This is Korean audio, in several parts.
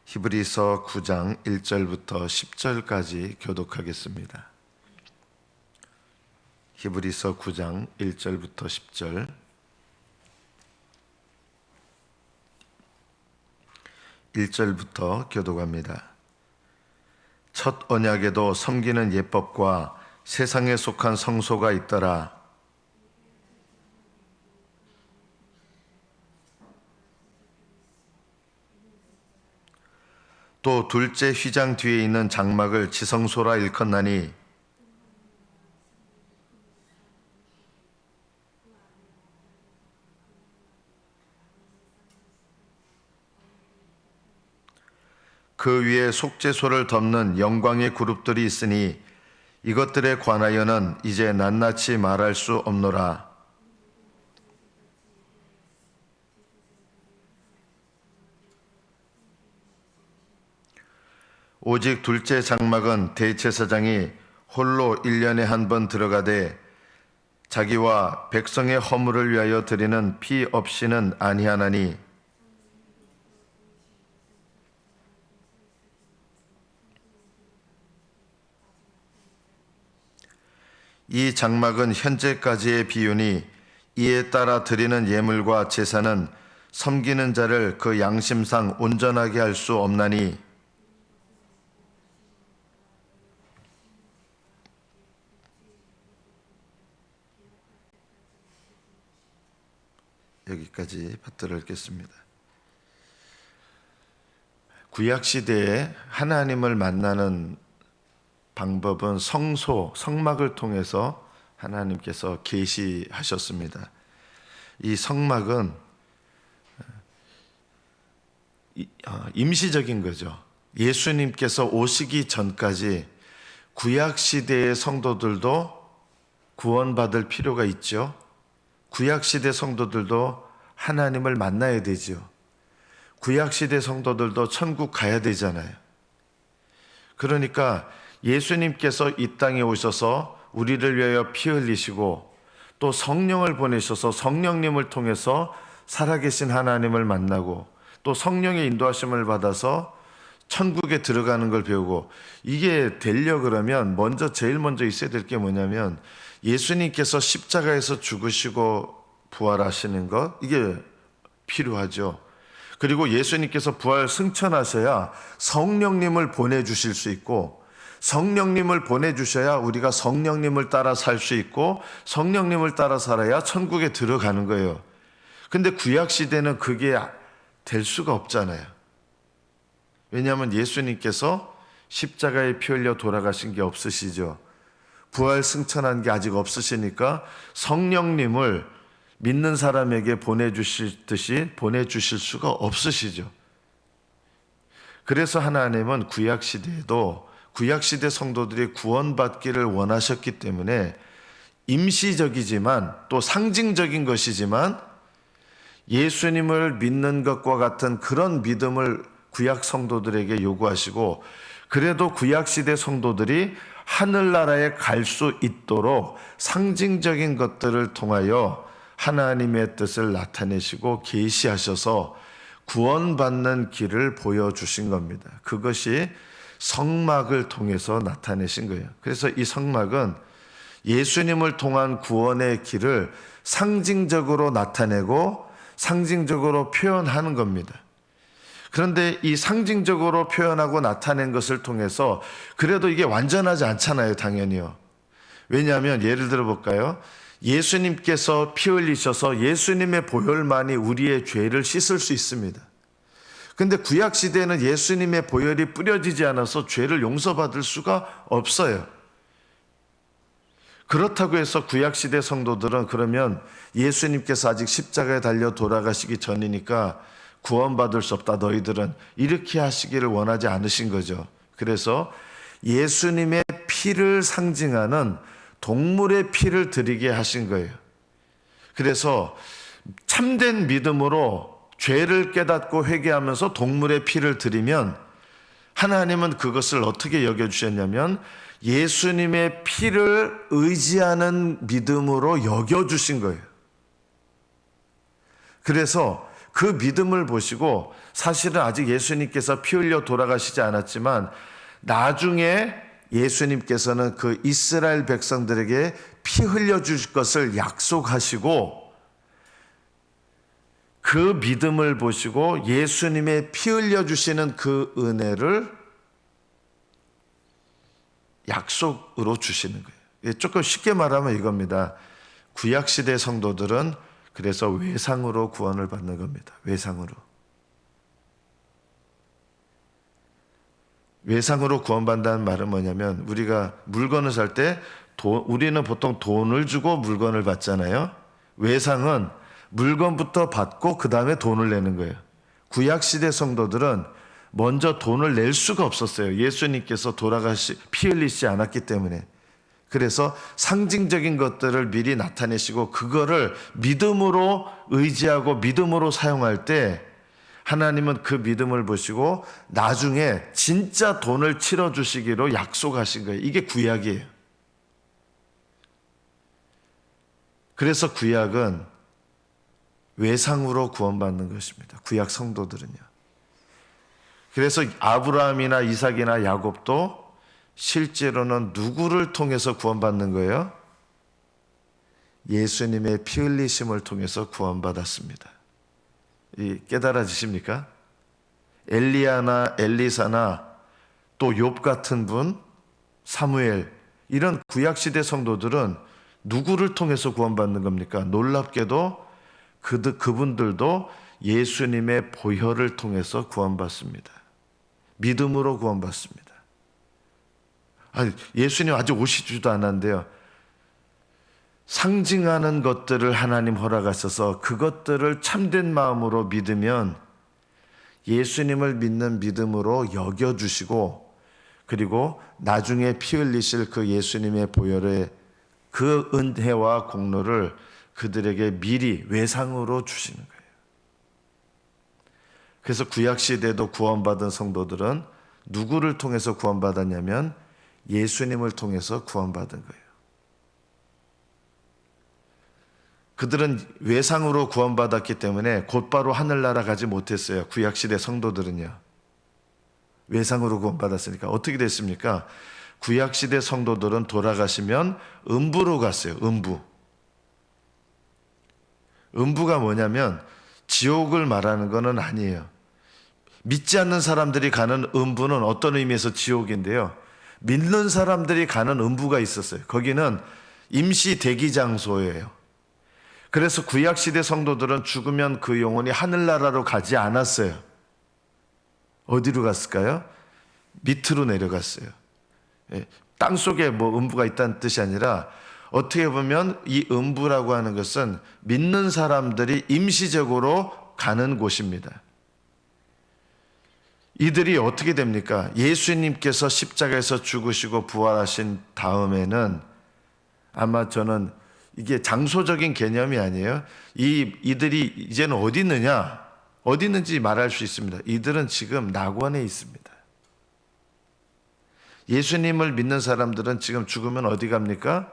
히브리서 9장 1절부터 10절까지 교독하겠습니다. 히브리서 9장 1절부터 10절. 1절부터 교독합니다. 첫 언약에도 섬기는 예법과 세상에 속한 성소가 있더라. 또 둘째 휘장 뒤에 있는 장막을 지성소라 일컫나니 그 위에 속죄소를 덮는 영광의 그룹들이 있으니 이것들에 관하여는 이제 낱낱이 말할 수 없노라. 오직 둘째 장막은 대제사장이 홀로 1년에 한 번 들어가되 자기와 백성의 허물을 위하여 드리는 피 없이는 아니하나니 이 장막은 현재까지의 비유니 이에 따라 드리는 예물과 제사는 섬기는 자를 그 양심상 온전하게 할 수 없나니 여기까지 받들어 읽겠습니다. 구약시대에 하나님을 만나는 방법은 성소, 성막을 통해서 하나님께서 계시하셨습니다. 이 성막은 임시적인 거죠. 예수님께서 오시기 전까지 구약시대의 성도들도 구원받을 필요가 있죠. 구약시대 성도들도 하나님을 만나야 되죠. 구약시대 성도들도 천국 가야 되잖아요. 그러니까 예수님께서 이 땅에 오셔서 우리를 위하여 피 흘리시고 또 성령을 보내셔서 성령님을 통해서 살아계신 하나님을 만나고 또 성령의 인도하심을 받아서 천국에 들어가는 걸 배우고 이게 되려 그러면 제일 먼저 있어야 될 게 뭐냐면 예수님께서 십자가에서 죽으시고 부활하시는 것 이게 필요하죠. 그리고 예수님께서 부활 승천하셔야 성령님을 보내주실 수 있고 성령님을 보내주셔야 우리가 성령님을 따라 살 수 있고 성령님을 따라 살아야 천국에 들어가는 거예요. 근데 구약시대는 그게 될 수가 없잖아요. 왜냐하면 예수님께서 십자가에 피 흘려 돌아가신 게 없으시죠. 부활 승천한 게 아직 없으시니까 성령님을 믿는 사람에게 보내주실 수가 없으시죠. 그래서 하나님은 구약시대에도 구약시대 성도들이 구원받기를 원하셨기 때문에 임시적이지만 또 상징적인 것이지만 예수님을 믿는 것과 같은 그런 믿음을 구약 성도들에게 요구하시고 그래도 구약시대 성도들이 하늘나라에 갈 수 있도록 상징적인 것들을 통하여 하나님의 뜻을 나타내시고 계시하셔서 구원받는 길을 보여주신 겁니다. 그것이 성막을 통해서 나타내신 거예요. 그래서 이 성막은 예수님을 통한 구원의 길을 상징적으로 나타내고 상징적으로 표현하는 겁니다. 그런데 이 상징적으로 표현하고 나타낸 것을 통해서 그래도 이게 완전하지 않잖아요, 당연히요. 왜냐하면 예를 들어 볼까요? 예수님께서 피 흘리셔서 예수님의 보혈만이 우리의 죄를 씻을 수 있습니다. 근데 구약시대에는 예수님의 보혈이 뿌려지지 않아서 죄를 용서받을 수가 없어요. 그렇다고 해서 구약시대 성도들은 그러면 예수님께서 아직 십자가에 달려 돌아가시기 전이니까 구원받을 수 없다 너희들은 이렇게 하시기를 원하지 않으신 거죠. 그래서 예수님의 피를 상징하는 동물의 피를 드리게 하신 거예요. 그래서 참된 믿음으로 죄를 깨닫고 회개하면서 동물의 피를 드리면 하나님은 그것을 어떻게 여겨주셨냐면 예수님의 피를 의지하는 믿음으로 여겨주신 거예요. 그래서 그 믿음을 보시고 사실은 아직 예수님께서 피 흘려 돌아가시지 않았지만 나중에 예수님께서는 그 이스라엘 백성들에게 피 흘려 주실 것을 약속하시고 그 믿음을 보시고 예수님의 피 흘려 주시는 그 은혜를 약속으로 주시는 거예요. 조금 쉽게 말하면 이겁니다. 구약시대 성도들은 그래서 외상으로 구원을 받는 겁니다. 외상으로. 외상으로 구원받는다는 말은 뭐냐면 우리가 물건을 살 때 우리는 보통 돈을 주고 물건을 받잖아요. 외상은 물건부터 받고 그 다음에 돈을 내는 거예요. 구약시대 성도들은 먼저 돈을 낼 수가 없었어요. 예수님께서 피 흘리시지 않았기 때문에. 그래서 상징적인 것들을 미리 나타내시고 그거를 믿음으로 의지하고 믿음으로 사용할 때 하나님은 그 믿음을 보시고 나중에 진짜 돈을 치러주시기로 약속하신 거예요. 이게 구약이에요. 그래서 구약은 외상으로 구원받는 것입니다. 구약 성도들은요. 그래서 아브라함이나 이삭이나 야곱도 실제로는 누구를 통해서 구원받는 거예요? 예수님의 피 흘리심을 통해서 구원받았습니다. 깨달아지십니까? 엘리야나 엘리사나 또 욥 같은 분, 사무엘 이런 구약시대 성도들은 누구를 통해서 구원받는 겁니까? 놀랍게도 그분들도 예수님의 보혈을 통해서 구원받습니다. 믿음으로 구원받습니다. 예수님 아직 오시지도 않았는데요. 상징하는 것들을 하나님 허락하셔서 그것들을 참된 마음으로 믿으면 예수님을 믿는 믿음으로 여겨주시고 그리고 나중에 피 흘리실 그 예수님의 보혈의 그 은혜와 공로를 그들에게 미리 외상으로 주시는 거예요. 그래서 구약시대도 구원받은 성도들은 누구를 통해서 구원받았냐면 예수님을 통해서 구원받은 거예요. 그들은 외상으로 구원받았기 때문에 곧바로 하늘나라 가지 못했어요. 구약시대 성도들은요. 외상으로 구원받았으니까 어떻게 됐습니까? 구약시대 성도들은 돌아가시면 음부로 갔어요. 음부. 음부가 뭐냐면 지옥을 말하는 것은 아니에요. 믿지 않는 사람들이 가는 음부는 어떤 의미에서 지옥인데요. 믿는 사람들이 가는 음부가 있었어요. 거기는 임시 대기 장소예요. 그래서 구약시대 성도들은 죽으면 그 영혼이 하늘나라로 가지 않았어요. 어디로 갔을까요? 밑으로 내려갔어요. 땅속에 음부가 있다는 뜻이 아니라 어떻게 보면 이 음부라고 하는 것은 믿는 사람들이 임시적으로 가는 곳입니다. 이들이 어떻게 됩니까? 예수님께서 십자가에서 죽으시고 부활하신 다음에는 아마 저는 이게 장소적인 개념이 아니에요. 이들이 이제는 어디 있느냐? 어디 있는지 말할 수 있습니다. 이들은 지금 낙원에 있습니다. 예수님을 믿는 사람들은 지금 죽으면 어디 갑니까?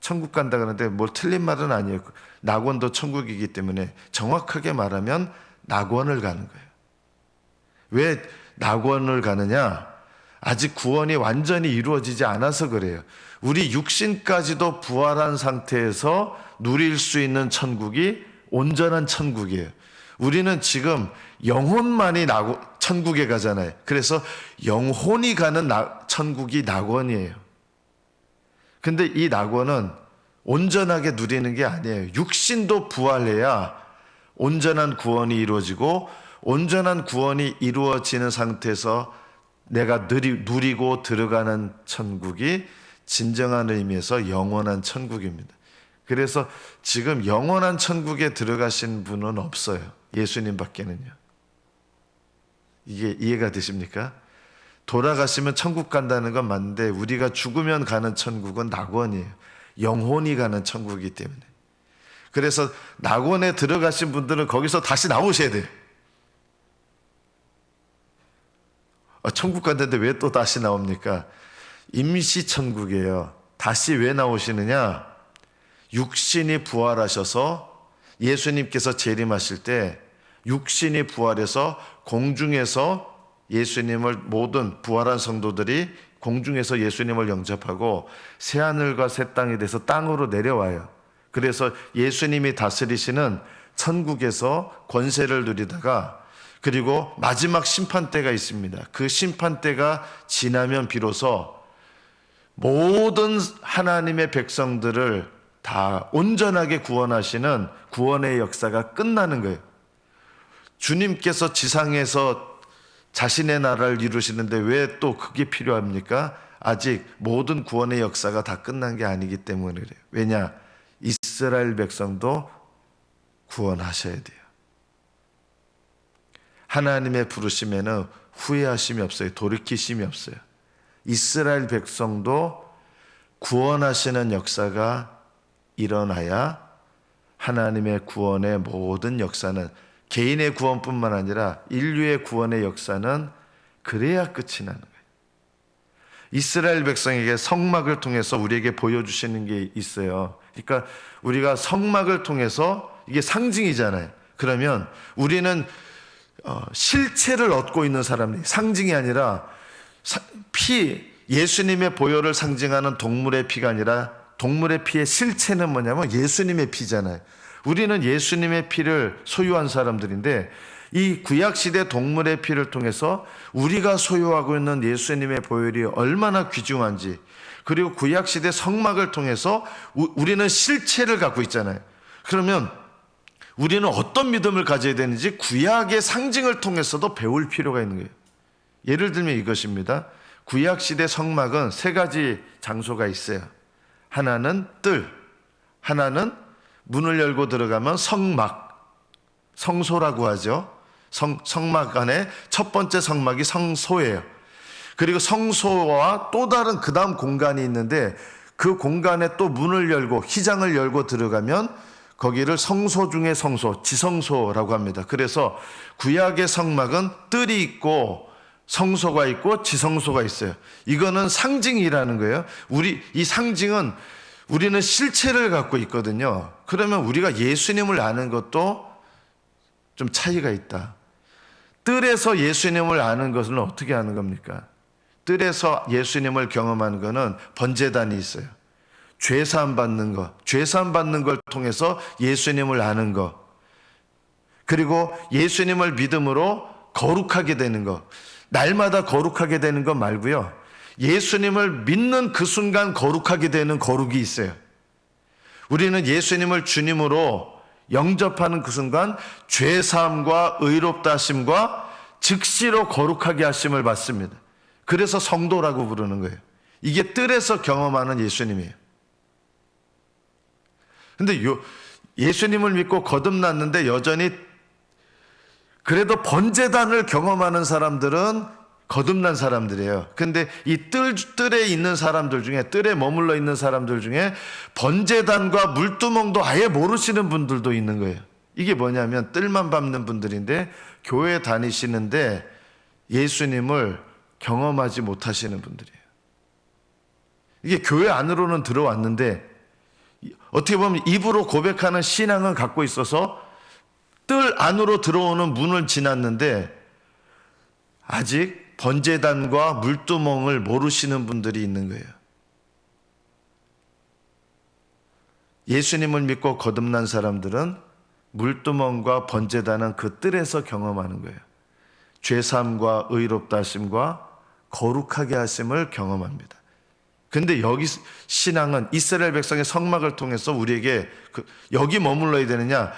천국 간다 그러는데 뭘 틀린 말은 아니에요. 낙원도 천국이기 때문에 정확하게 말하면 낙원을 가는 거예요. 왜 낙원을 가느냐? 아직 구원이 완전히 이루어지지 않아서 그래요. 우리 육신까지도 부활한 상태에서 누릴 수 있는 천국이 온전한 천국이에요. 우리는 지금 영혼만이 천국에 가잖아요. 그래서 영혼이 가는 천국이 낙원이에요. 근데 이 낙원은 온전하게 누리는 게 아니에요. 육신도 부활해야 온전한 구원이 이루어지고 온전한 구원이 이루어지는 상태에서 내가 누리고 들어가는 천국이 진정한 의미에서 영원한 천국입니다. 그래서 지금 영원한 천국에 들어가신 분은 없어요. 예수님 밖에는요. 이게 이해가 되십니까? 돌아가시면 천국 간다는 건 맞는데 우리가 죽으면 가는 천국은 낙원이에요. 영혼이 가는 천국이기 때문에. 그래서 낙원에 들어가신 분들은 거기서 다시 나오셔야 돼요. 천국 갔는데 왜 또 다시 나옵니까? 임시천국이에요. 다시 왜 나오시느냐? 육신이 부활하셔서 예수님께서 재림하실 때 육신이 부활해서 공중에서 예수님을, 모든 부활한 성도들이 공중에서 예수님을 영접하고 새하늘과 새 땅이 돼서 땅으로 내려와요. 그래서 예수님이 다스리시는 천국에서 권세를 누리다가, 그리고 마지막 심판대가 있습니다. 그 심판대가 지나면 비로소 모든 하나님의 백성들을 다 온전하게 구원하시는 구원의 역사가 끝나는 거예요. 주님께서 지상에서 자신의 나라를 이루시는데 왜 또 그게 필요합니까? 아직 모든 구원의 역사가 다 끝난 게 아니기 때문에 그래요. 왜냐? 이스라엘 백성도 구원하셔야 돼요. 하나님의 부르심에는 후회하심이 없어요. 돌이키심이 없어요. 이스라엘 백성도 구원하시는 역사가 일어나야 하나님의 구원의 모든 역사는, 개인의 구원뿐만 아니라 인류의 구원의 역사는 그래야 끝이 나는 거예요. 이스라엘 백성에게 성막을 통해서 우리에게 보여주시는 게 있어요. 그러니까 우리가 성막을 통해서, 이게 상징이잖아요. 그러면 우리는 실체를 얻고 있는 사람들이, 상징이 아니라 예수님의 보혈을 상징하는 동물의 피가 아니라, 동물의 피의 실체는 뭐냐면 예수님의 피잖아요. 우리는 예수님의 피를 소유한 사람들인데, 이 구약시대 동물의 피를 통해서 우리가 소유하고 있는 예수님의 보혈이 얼마나 귀중한지, 그리고 구약시대 성막을 통해서 우리는 실체를 갖고 있잖아요. 그러면 우리는 어떤 믿음을 가져야 되는지 구약의 상징을 통해서도 배울 필요가 있는 거예요. 예를 들면 이것입니다. 구약시대 성막은 세 가지 장소가 있어요. 하나는 뜰, 하나는 문을 열고 들어가면 성막, 성소라고 하죠. 성막 안에 첫 번째 성막이 성소예요. 그리고 성소와 또 다른 그 다음 공간이 있는데, 그 공간에 또 문을 열고 휘장을 열고 들어가면 거기를 성소 중의 성소, 지성소라고 합니다. 그래서 구약의 성막은 뜰이 있고 성소가 있고 지성소가 있어요. 이거는 상징이라는 거예요. 이 상징은 우리는 실체를 갖고 있거든요. 그러면 우리가 예수님을 아는 것도 좀 차이가 있다. 뜰에서 예수님을 아는 것은 어떻게 아는 겁니까? 뜰에서 예수님을 경험하는 것은 번제단이 있어요. 죄사함 받는 것, 죄사함 받는 걸 통해서 예수님을 아는 것, 그리고 예수님을 믿음으로 거룩하게 되는 것, 날마다 거룩하게 되는 것 말고요, 예수님을 믿는 그 순간 거룩하게 되는 거룩이 있어요. 우리는 예수님을 주님으로 영접하는 그 순간 죄사함과 의롭다 하심과 즉시로 거룩하게 하심을 받습니다. 그래서 성도라고 부르는 거예요. 이게 뜰에서 경험하는 예수님이에요. 근데 예수님을 믿고 거듭났는데 여전히 그래도 번제단을 경험하는 사람들은 거듭난 사람들이에요. 근데 이 뜰에 있는 사람들 중에, 뜰에 머물러 있는 사람들 중에 번제단과 물두멍도 아예 모르시는 분들도 있는 거예요. 이게 뭐냐면 뜰만 밟는 분들인데 교회 다니시는데 예수님을 경험하지 못하시는 분들이에요. 이게 교회 안으로는 들어왔는데 어떻게 보면 입으로 고백하는 신앙은 갖고 있어서 뜰 안으로 들어오는 문을 지났는데 아직 번제단과 물두멍을 모르시는 분들이 있는 거예요. 예수님을 믿고 거듭난 사람들은 물두멍과 번제단은 그 뜰에서 경험하는 거예요. 죄사함과 의롭다 하심과 거룩하게 하심을 경험합니다. 근데 여기 신앙은 이스라엘 백성의 성막을 통해서 우리에게 여기 머물러야 되느냐,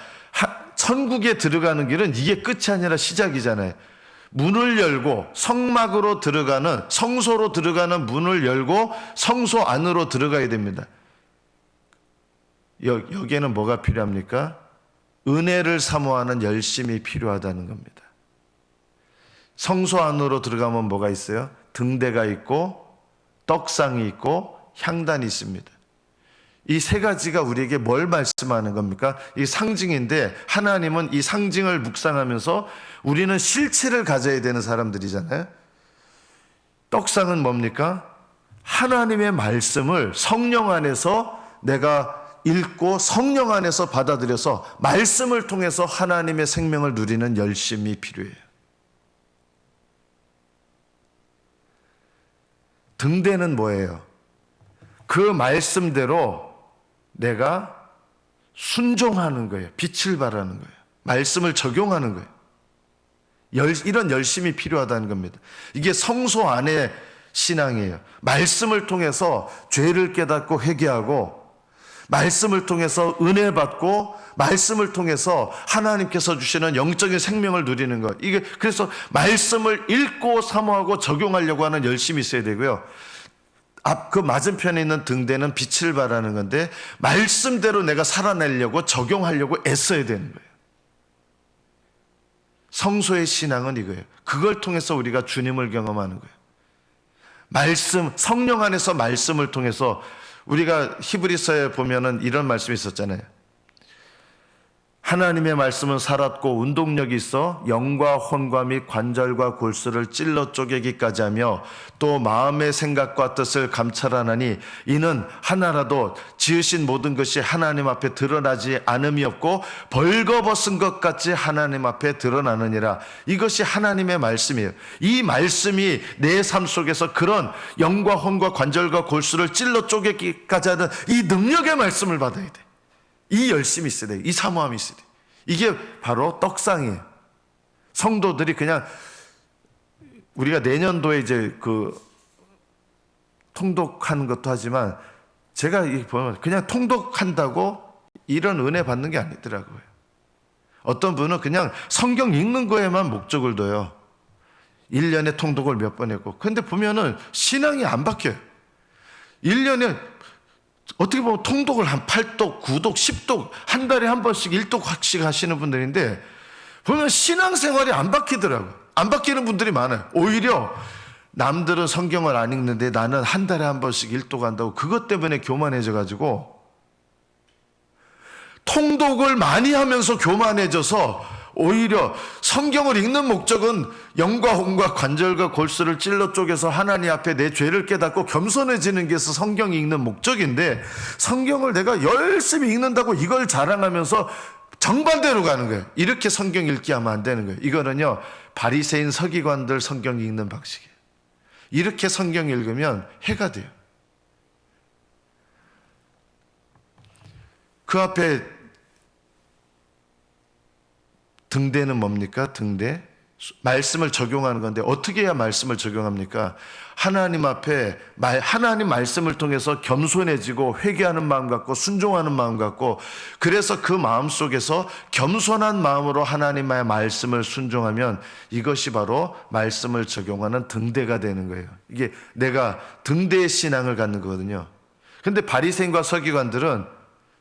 천국에 들어가는 길은 이게 끝이 아니라 시작이잖아요. 문을 열고 성막으로 들어가는, 성소로 들어가는 문을 열고 성소 안으로 들어가야 됩니다. 여기에는 뭐가 필요합니까? 은혜를 사모하는 열심이 필요하다는 겁니다. 성소 안으로 들어가면 뭐가 있어요? 등대가 있고 떡상이 있고 향단이 있습니다. 이 세 가지가 우리에게 뭘 말씀하는 겁니까? 이 상징인데 하나님은 이 상징을 묵상하면서 우리는 실체를 가져야 되는 사람들이잖아요. 떡상은 뭡니까? 하나님의 말씀을 성령 안에서 내가 읽고 성령 안에서 받아들여서 말씀을 통해서 하나님의 생명을 누리는 열심이 필요해요. 등대는 뭐예요? 그 말씀대로 내가 순종하는 거예요. 빛을 발하는 거예요. 말씀을 적용하는 거예요. 이런 열심이 필요하다는 겁니다. 이게 성소 안의 신앙이에요. 말씀을 통해서 죄를 깨닫고 회개하고, 말씀을 통해서 은혜 받고, 말씀을 통해서 하나님께서 주시는 영적인 생명을 누리는 것. 이게 그래서 말씀을 읽고 사모하고 적용하려고 하는 열심이 있어야 되고요. 그 맞은편에 있는 등대는 빛을 발하는 건데, 말씀대로 내가 살아내려고 적용하려고 애써야 되는 거예요. 성소의 신앙은 이거예요. 그걸 통해서 우리가 주님을 경험하는 거예요. 말씀, 성령 안에서 말씀을 통해서, 우리가 히브리서에 보면은 이런 말씀이 있었잖아요. 하나님의 말씀은 살았고 운동력이 있어 영과 혼과 및 관절과 골수를 찔러 쪼개기까지 하며 또 마음의 생각과 뜻을 감찰하나니 이는 하나라도 지으신 모든 것이 하나님 앞에 드러나지 않음이 없고 벌거벗은 것 같이 하나님 앞에 드러나느니라. 이것이 하나님의 말씀이에요. 이 말씀이 내 삶 속에서 그런 영과 혼과 관절과 골수를 찔러 쪼개기까지 하는 이 능력의 말씀을 받아야 돼. 이 열심이 있어야 돼. 이 사모함이 있어야 돼. 이게 바로 떡상이에요. 성도들이 그냥, 우리가 내년도에 이제 그 통독하는 것도 하지만, 제가 보면 그냥 통독한다고 이런 은혜 받는 게 아니더라고요. 어떤 분은 그냥 성경 읽는 거에만 목적을 둬요. 1년에 통독을 몇 번 했고. 근데 보면은 신앙이 안 바뀌어요. 1년에 어떻게 보면 통독을 한 8독, 9독, 10독, 한 달에 한 번씩 1독씩 하시는 분들인데, 보면 신앙생활이 안 바뀌더라고요. 안 바뀌는 분들이 많아요. 오히려 남들은 성경을 안 읽는데 나는 한 달에 한 번씩 1독 한다고 그것 때문에 교만해져가지고, 통독을 많이 하면서 교만해져서 오히려 성경을 읽는 목적은 영과 혼과 관절과 골수를 찔러 쪼개서 하나님 앞에 내 죄를 깨닫고 겸손해지는 게 성경 읽는 목적인데, 성경을 내가 열심히 읽는다고 이걸 자랑하면서 정반대로 가는 거예요. 이렇게 성경 읽기 하면 안 되는 거예요. 이거는요, 바리새인 서기관들 성경 읽는 방식이에요. 이렇게 성경 읽으면 해가 돼요. 그 앞에 등대는 뭡니까? 등대. 말씀을 적용하는 건데 어떻게 해야 말씀을 적용합니까? 하나님 앞에 하나님 말씀을 통해서 겸손해지고 회개하는 마음 갖고 순종하는 마음 갖고, 그래서 그 마음 속에서 겸손한 마음으로 하나님의 말씀을 순종하면 이것이 바로 말씀을 적용하는 등대가 되는 거예요. 이게 내가 등대의 신앙을 갖는 거거든요. 근데 바리새인과 서기관들은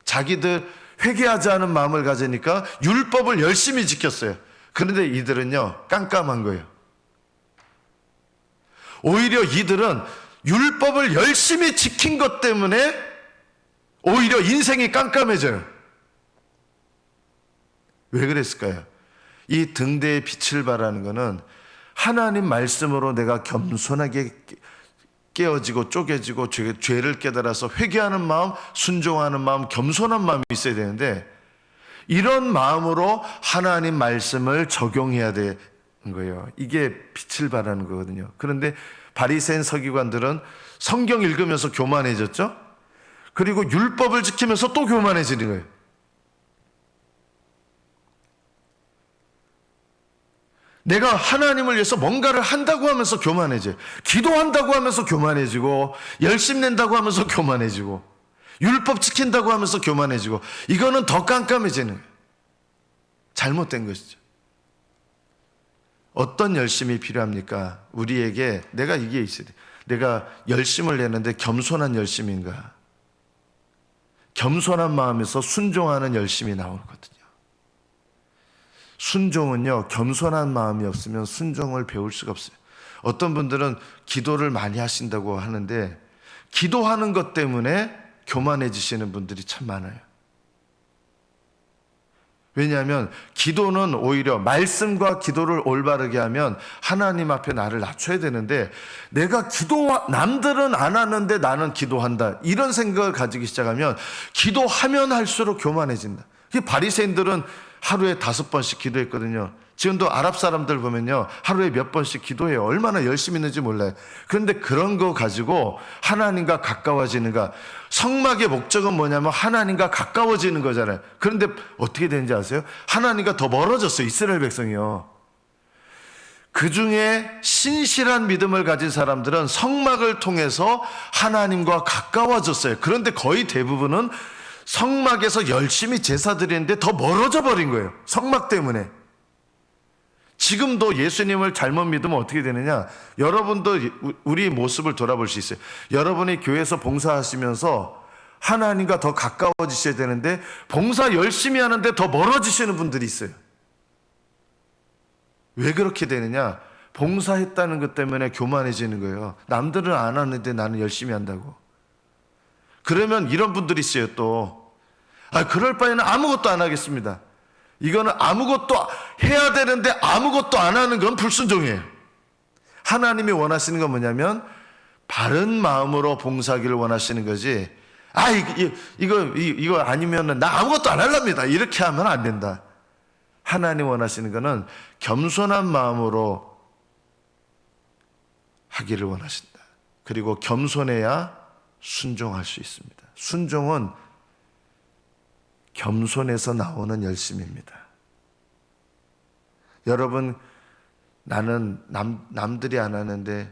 자기들 회개하지 않은 마음을 가지니까 율법을 열심히 지켰어요. 그런데 이들은요, 깜깜한 거예요. 오히려 이들은 율법을 열심히 지킨 것 때문에 오히려 인생이 깜깜해져요. 왜 그랬을까요? 이 등대의 빛을 발하는 것은 하나님 말씀으로 내가 겸손하게 깨어지고 쪼개지고 죄를 깨달아서 회개하는 마음, 순종하는 마음, 겸손한 마음이 있어야 되는데, 이런 마음으로 하나님 말씀을 적용해야 되는 거예요. 이게 빛을 발하는 거거든요. 그런데 바리새인 서기관들은 성경 읽으면서 교만해졌죠. 그리고 율법을 지키면서 또 교만해지는 거예요. 내가 하나님을 위해서 뭔가를 한다고 하면서 교만해져요. 기도한다고 하면서 교만해지고, 열심 낸다고 하면서 교만해지고, 율법 지킨다고 하면서 교만해지고, 이거는 더 깜깜해지는 거예요. 잘못된 것이죠. 어떤 열심이 필요합니까? 우리에게 내가 이게 있어야 돼. 내가 열심을 내는데 겸손한 열심인가? 겸손한 마음에서 순종하는 열심이 나오거든요. 순종은요, 겸손한 마음이 없으면 순종을 배울 수가 없어요. 어떤 분들은 기도를 많이 하신다고 하는데 기도하는 것 때문에 교만해지시는 분들이 참 많아요. 왜냐하면 기도는 오히려 말씀과 기도를 올바르게 하면 하나님 앞에 나를 낮춰야 되는데, 내가 남들은 안 하는데 나는 기도한다, 이런 생각을 가지기 시작하면 기도하면 할수록 교만해진다. 바리새인들은 하루에 5번씩 기도했거든요. 지금도 아랍 사람들 보면요, 하루에 몇 번씩 기도해요. 얼마나 열심히 있는지 몰라요. 그런데 그런 거 가지고 하나님과 가까워지는가? 성막의 목적은 뭐냐면 하나님과 가까워지는 거잖아요. 그런데 어떻게 되는지 아세요? 하나님과 더 멀어졌어요, 이스라엘 백성이요. 그 중에 신실한 믿음을 가진 사람들은 성막을 통해서 하나님과 가까워졌어요. 그런데 거의 대부분은 성막에서 열심히 제사 드리는데 더 멀어져 버린 거예요, 성막 때문에. 지금도 예수님을 잘못 믿으면 어떻게 되느냐? 여러분도 우리 모습을 돌아볼 수 있어요. 여러분이 교회에서 봉사하시면서 하나님과 더 가까워지셔야 되는데 봉사 열심히 하는데 더 멀어지시는 분들이 있어요. 왜 그렇게 되느냐? 봉사했다는 것 때문에 교만해지는 거예요. 남들은 안 하는데 나는 열심히 한다고. 그러면 이런 분들이 있어요. 또 그럴 바에는 아무것도 안 하겠습니다. 이거는 아무것도 해야 되는데 아무것도 안 하는 건 불순종이에요. 하나님이 원하시는 건 뭐냐면 바른 마음으로 봉사하기를 원하시는 거지, 이거 아니면 나 아무것도 안 할랍니다, 이렇게 하면 안 된다. 하나님 원하시는 거는 겸손한 마음으로 하기를 원하신다. 그리고 겸손해야 순종할 수 있습니다. 순종은 겸손에서 나오는 열심입니다. 여러분, 나는 남들이 안 하는데,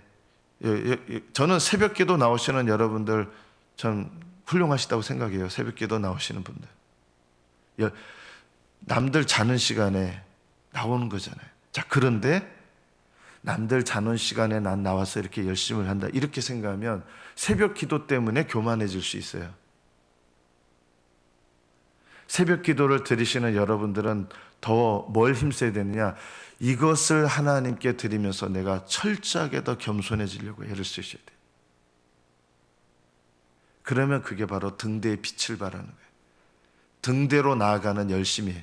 저는 새벽기도 나오시는 여러분들 참 훌륭하시다고 생각해요. 새벽기도 나오시는 분들, 남들 자는 시간에 나오는 거잖아요. 자, 그런데 남들 자는 시간에 난 나와서 이렇게 열심을 한다, 이렇게 생각하면 새벽기도 때문에 교만해질 수 있어요. 새벽 기도를 드리시는 여러분들은 더 뭘 힘써야 되느냐? 이것을 하나님께 드리면서 내가 철저하게 더 겸손해지려고 애를 쓰셔야 돼요. 그러면 그게 바로 등대의 빛을 발하는 거예요. 등대로 나아가는 열심이에요.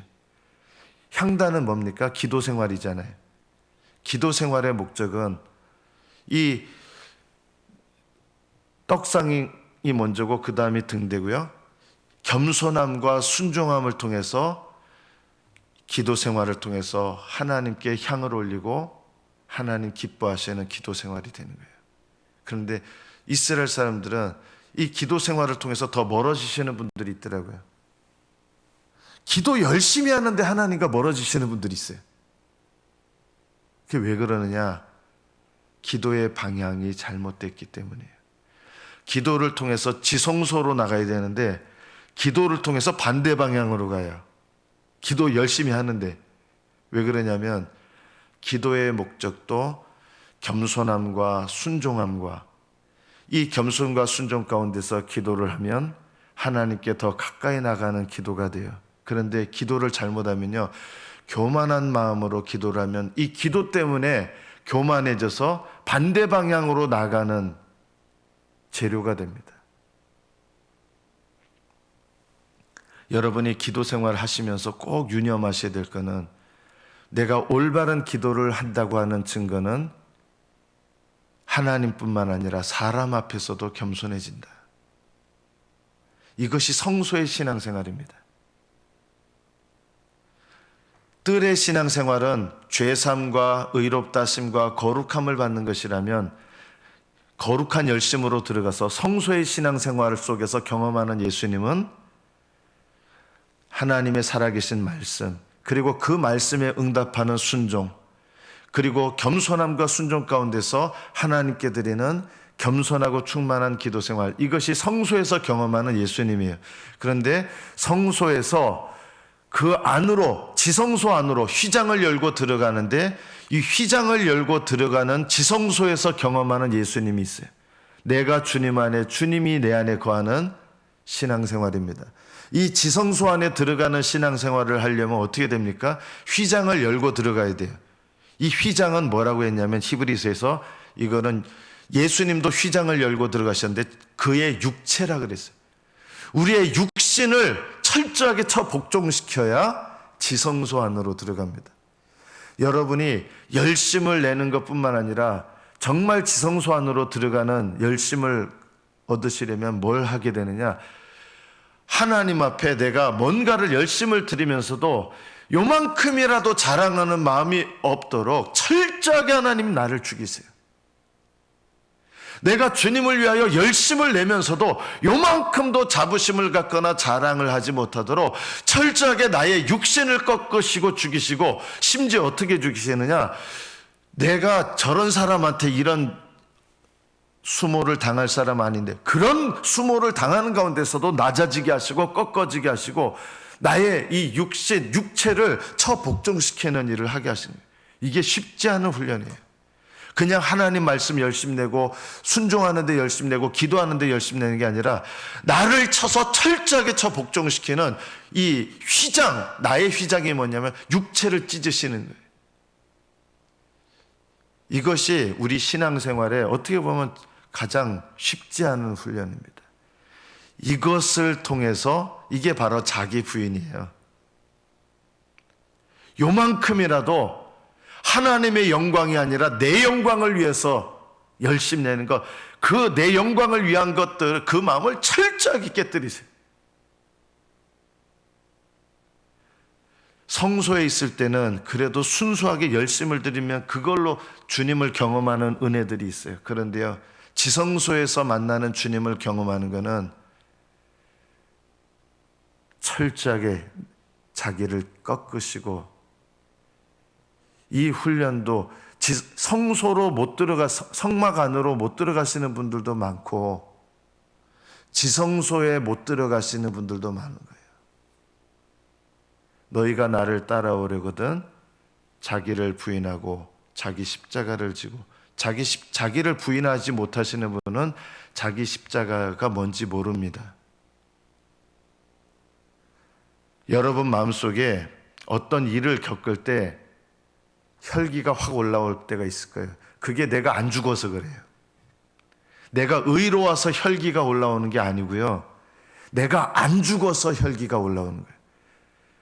향단은 뭡니까? 기도 생활이잖아요. 기도 생활의 목적은 이 떡상이 먼저고 그 다음이 등대고요, 겸손함과 순종함을 통해서 기도 생활을 통해서 하나님께 향을 올리고 하나님 기뻐하시는 기도 생활이 되는 거예요. 그런데 이스라엘 사람들은 이 기도 생활을 통해서 더 멀어지시는 분들이 있더라고요. 기도 열심히 하는데 하나님과 멀어지시는 분들이 있어요. 그게 왜 그러느냐? 기도의 방향이 잘못됐기 때문이에요. 기도를 통해서 지성소로 나가야 되는데 기도를 통해서 반대 방향으로 가요. 기도 열심히 하는데. 왜 그러냐면 기도의 목적도 겸손함과 순종함과, 이 겸손과 순종 가운데서 기도를 하면 하나님께 더 가까이 나가는 기도가 돼요. 그런데 기도를 잘못하면요, 교만한 마음으로 기도를 하면 이 기도 때문에 교만해져서 반대 방향으로 나가는 재료가 됩니다. 여러분이 기도 생활 하시면서 꼭 유념하셔야 될 거는, 내가 올바른 기도를 한다고 하는 증거는 하나님뿐만 아니라 사람 앞에서도 겸손해진다. 이것이 성소의 신앙생활입니다. 뜰의 신앙생활은 죄삼과 의롭다심과 거룩함을 받는 것이라면, 거룩한 열심으로 들어가서 성소의 신앙생활 속에서 경험하는 예수님은 하나님의 살아계신 말씀, 그리고 그 말씀에 응답하는 순종, 그리고 겸손함과 순종 가운데서 하나님께 드리는 겸손하고 충만한 기도 생활, 이것이 성소에서 경험하는 예수님이에요. 그런데 성소에서 그 안으로, 지성소 안으로 휘장을 열고 들어가는데, 이 휘장을 열고 들어가는 지성소에서 경험하는 예수님이 있어요. 내가 주님 안에, 주님이 내 안에 거하는 신앙생활입니다. 이 지성소 안에 들어가는 신앙생활을 하려면 어떻게 됩니까? 휘장을 열고 들어가야 돼요. 이 휘장은 뭐라고 했냐면, 히브리서에서 이거는 예수님도 휘장을 열고 들어가셨는데 그의 육체라 그랬어요. 우리의 육신을 철저하게 복종시켜야 지성소 안으로 들어갑니다. 여러분이 열심을 내는 것뿐만 아니라 정말 지성소 안으로 들어가는 열심을 얻으시려면 뭘 하게 되느냐? 하나님 앞에 내가 뭔가를 열심을 드리면서도 요만큼이라도 자랑하는 마음이 없도록 철저하게 하나님 나를 죽이세요. 내가 주님을 위하여 열심을 내면서도 요만큼도 자부심을 갖거나 자랑을 하지 못하도록 철저하게 나의 육신을 꺾으시고 죽이시고, 심지어 어떻게 죽이시느냐? 내가 저런 사람한테 이런 수모를 당할 사람 아닌데 그런 수모를 당하는 가운데서도 낮아지게 하시고 꺾어지게 하시고 나의 이 육신, 육체를 처복종시키는 일을 하게 하시는 거예요. 이게 쉽지 않은 훈련이에요. 그냥 하나님 말씀 열심히 내고 순종하는 데 열심히 내고 기도하는 데 열심히 내는 게 아니라 나를 쳐서 철저하게 처복종시키는 이 휘장, 나의 휘장이 뭐냐면 육체를 찢으시는 거예요. 이것이 우리 신앙생활에 어떻게 보면 가장 쉽지 않은 훈련입니다. 이것을 통해서 이게 바로 자기 부인이에요. 요만큼이라도 하나님의 영광이 아니라 내 영광을 위해서 열심히 내는 것, 그 내 영광을 위한 것들, 그 마음을 철저하게 깨뜨리세요. 성소에 있을 때는 그래도 순수하게 열심을 드리면 그걸로 주님을 경험하는 은혜들이 있어요. 그런데요, 지성소에서 만나는 주님을 경험하는 것은 철저하게 자기를 꺾으시고, 이 훈련도 성소로 못 들어가, 성막 안으로 못 들어가시는 분들도 많고 지성소에 못 들어가시는 분들도 많은 거예요. 너희가 나를 따라오려거든 자기를 부인하고 자기 십자가를 지고, 자기를 부인하지 못하시는 분은 자기 십자가가 뭔지 모릅니다. 여러분 마음속에 어떤 일을 겪을 때 혈기가 확 올라올 때가 있을 거예요. 그게 내가 안 죽어서 그래요. 내가 의로워서 혈기가 올라오는 게 아니고요, 내가 안 죽어서 혈기가 올라오는 거예요.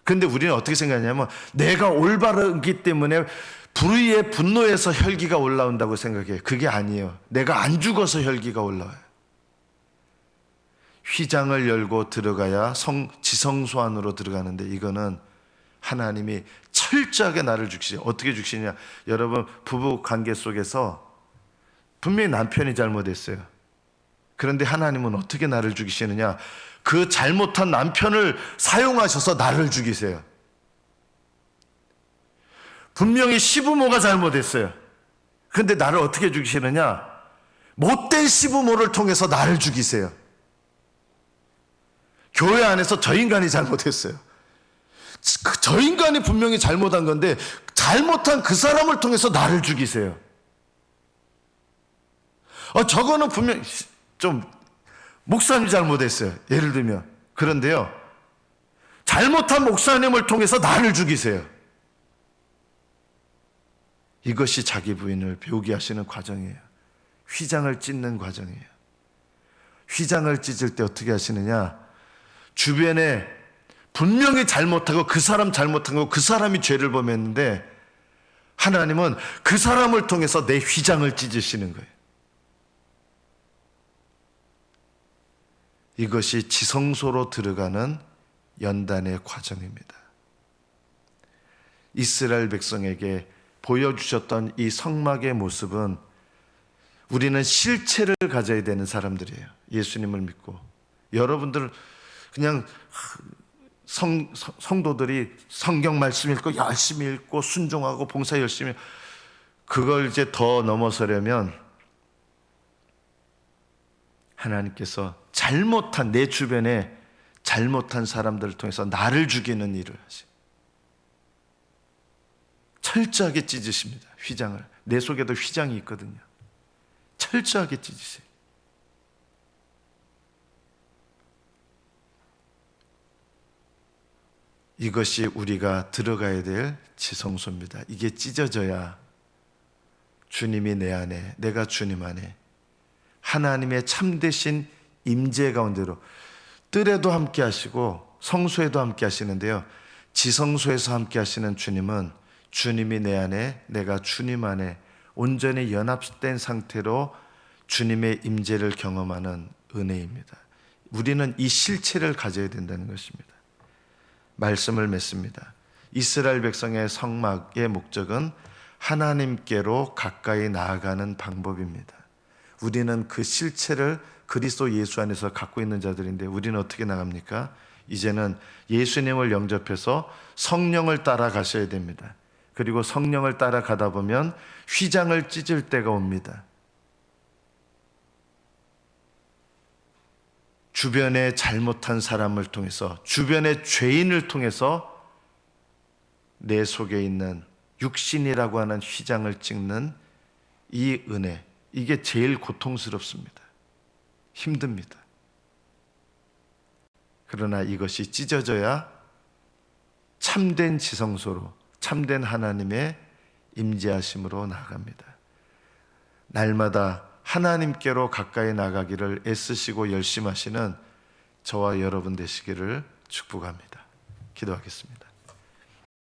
근데 우리는 어떻게 생각하냐면 내가 올바르기 때문에 불의의 분노에서 혈기가 올라온다고 생각해요. 그게 아니에요. 내가 안 죽어서 혈기가 올라와요. 휘장을 열고 들어가야 지성소 안으로 들어가는데, 이거는 하나님이 철저하게 나를 죽이시죠. 어떻게 죽이시냐? 여러분, 부부 관계 속에서 분명히 남편이 잘못했어요. 그런데 하나님은 어떻게 나를 죽이시느냐? 그 잘못한 남편을 사용하셔서 나를 죽이세요. 분명히 시부모가 잘못했어요. 그런데 나를 어떻게 죽이시느냐? 못된 시부모를 통해서 나를 죽이세요. 교회 안에서 저 인간이 잘못했어요. 저 인간이 분명히 잘못한 건데 잘못한 그 사람을 통해서 나를 죽이세요. 저거는 분명히 좀 목사님이 잘못했어요. 예를 들면. 그런데요, 잘못한 목사님을 통해서 나를 죽이세요. 이것이 자기 부인을 배우게 하시는 과정이에요. 휘장을 찢는 과정이에요. 휘장을 찢을 때 어떻게 하시느냐? 주변에 분명히 잘못하고 그 사람 잘못한 거, 그 사람이 죄를 범했는데 하나님은 그 사람을 통해서 내 휘장을 찢으시는 거예요. 이것이 지성소로 들어가는 연단의 과정입니다. 이스라엘 백성에게 보여주셨던 이 성막의 모습은 우리는 실체를 가져야 되는 사람들이에요. 예수님을 믿고. 여러분들 그냥 성도들이 성경 말씀 읽고 열심히 읽고 순종하고 봉사 열심히, 그걸 이제 더 넘어서려면 하나님께서 잘못한, 내 주변에 잘못한 사람들을 통해서 나를 죽이는 일을 하시, 철저하게 찢으십니다. 휘장을. 내 속에도 휘장이 있거든요. 철저하게 찢으세요. 이것이 우리가 들어가야 될 지성소입니다. 이게 찢어져야 주님이 내 안에, 내가 주님 안에 하나님의 참되신 임재 가운데로, 뜰에도 함께 하시고 성소에도 함께 하시는데요, 지성소에서 함께 하시는 주님은 주님이 내 안에, 내가 주님 안에 온전히 연합된 상태로 주님의 임재를 경험하는 은혜입니다. 우리는 이 실체를 가져야 된다는 것입니다. 말씀을 맺습니다. 이스라엘 백성의 성막의 목적은 하나님께로 가까이 나아가는 방법입니다. 우리는 그 실체를 그리스도 예수 안에서 갖고 있는 자들인데 우리는 어떻게 나갑니까? 이제는 예수님을 영접해서 성령을 따라가셔야 됩니다. 그리고 성령을 따라가다 보면 휘장을 찢을 때가 옵니다. 주변의 잘못한 사람을 통해서, 주변의 죄인을 통해서 내 속에 있는 육신이라고 하는 휘장을 찍는 이 은혜, 이게 제일 고통스럽습니다. 힘듭니다. 그러나 이것이 찢어져야 참된 지성소로, 참된 하나님의 임재하심으로 나아갑니다. 날마다 하나님께로 가까이 나가기를 애쓰시고 열심하시는 저와 여러분 되시기를 축복합니다. 기도하겠습니다.